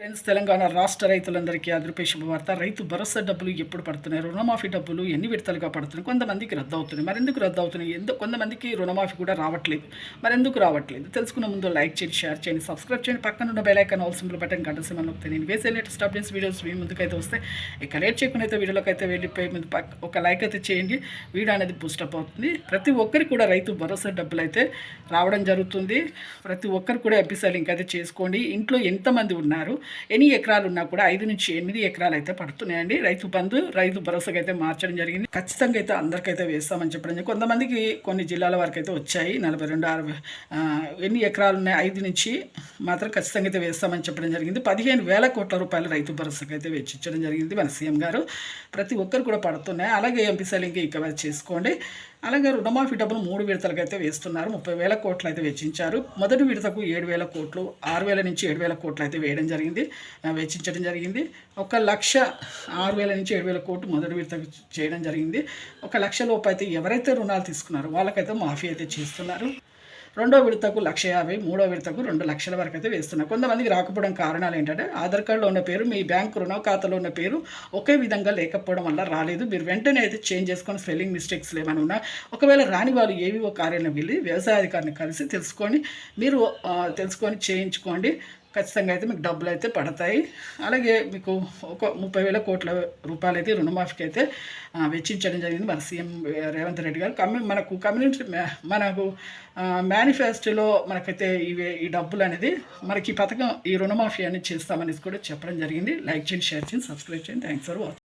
Friends, Telangana రాష్ట్ర రైతులందరికీ అదృపే శుభవార్త. రైతు భరోసా డబ్బులు ఎప్పుడు పడుతున్నాయి, రుణమాఫీ డబ్బులు ఎన్ని విడతలుగా పడుతున్నాయి, కొంతమందికి రద్దు అవుతున్నాయి. మరెందుకు రద్దు అవుతున్నాయి, కొంతమందికి రుణమాఫీ కూడా రావట్లేదు. మరెందుకు రావట్లేదు తెలుసుకున్న ముందు లైక్ చేయండి, షేర్ చేయండి, సబ్స్క్రైబ్ చేయండి, పక్కన ఉన్న bell icon all symbol button గంట సింబల్ నొక్కితే నేను వేసే లేటెస్ట్ అప్డేట్స్ వీడియోస్ మీ ముందుకైతే వస్తే ఇక లేట్ చేయకుండా అయితే వీడియోలోకి అయితే వెళ్ళిపోయి ముందు ఒక లైక్ అయితే చేయండి. వీడియో అనేది బూస్టప్ అవుతుంది. ప్రతి ఒక్కరికి కూడా రైతు భరోసా డబ్బులు అయితే రావడం జరుగుతుంది. ప్రతి ఒక్కరు కూడా ఎంపీసీ లింక్ అయితే చేసుకోండి. ఇంట్లో ఎంతమంది ఉన్నారు, ఎన్ని ఎకరాలు ఉన్నా కూడా 5 నుంచి 8 ఎకరాలు అయితే పడుతున్నాయండి. రైతు బంధు రైతు భరోసాకి అయితే మార్చడం జరిగింది. ఖచ్చితంగా అయితే అందరికైతే వేస్తామని చెప్పడం. కొంతమందికి కొన్ని జిల్లాల వరకు అయితే వచ్చాయి. 42, 60 ఎన్ని ఎకరాలు ఉన్నాయి 5 నుంచి మాత్రం ఖచ్చితంగా అయితే వేస్తామని చెప్పడం జరిగింది. 15,000 కోట్ల రూపాయలు రైతు భరోసాకి అయితే వెచ్చించడం జరిగింది మన సీఎం గారు. ప్రతి ఒక్కరు కూడా పడుతున్నాయి. అలాగే ఎంపీసీ లింక్ ఇక చేసుకోండి. అలాగే రుణమాఫీ డబ్బులు 3 విడతలకు అయితే వేస్తున్నారు. 30,000 కోట్లు అయితే వెచ్చించారు. మొదటి విడతకు 7,000 కోట్లు, 6,000 నుంచి 7,000 కోట్లు అయితే వేయడం జరిగింది, వెచ్చించడం జరిగింది. 1,06,000 నుంచి 7,000 కోట్లు మొదటి విడతకు చేయడం జరిగింది. 1,00,000 లోపు అయితే ఎవరైతే రుణాలు తీసుకున్నారో వాళ్ళకైతే మాఫీ అయితే చేస్తున్నారు. రెండో విడతకు 1,50,000, మూడో విడతకు 2,00,000 వరకు అయితే వేస్తున్నారు. కొంతమందికి రాకపోవడం కారణాలు ఏంటంటే ఆధార్ కార్డులో ఉన్న పేరు, మీ బ్యాంకు రుణ ఖాతాలో ఉన్న పేరు ఒకే విధంగా లేకపోవడం వల్ల రాలేదు. మీరు వెంటనే అయితే చేంజ్ చేసుకొని స్పెల్లింగ్ మిస్టేక్స్ ఏమైనా ఉన్నా, ఒకవేళ రాని వాళ్ళు ఏవీఓ కార్యాలయం వెళ్ళి వ్యవసాయ అధికారిని కలిసి మీరు తెలుసుకొని చేయించుకోండి. ఖచ్చితంగా అయితే మీకు డబ్బులు అయితే పడతాయి. అలాగే మీకు ఒక 30,000 కోట్ల రూపాయలు అయితే రుణమాఫీకి అయితే వెచ్చించడం జరిగింది మన సీఎం రేవంత్ రెడ్డి గారు. మనకు మేనిఫెస్టోలో మనకైతే ఈ డబ్బులు అనేది మనకి ఈ పథకం, ఈ రుణమాఫీ అనేది చేస్తామనేసి కూడా చెప్పడం జరిగింది. లైక్ చేయండి, షేర్ చేయండి, సబ్స్క్రైబ్ చేయండి. Thanks for watching.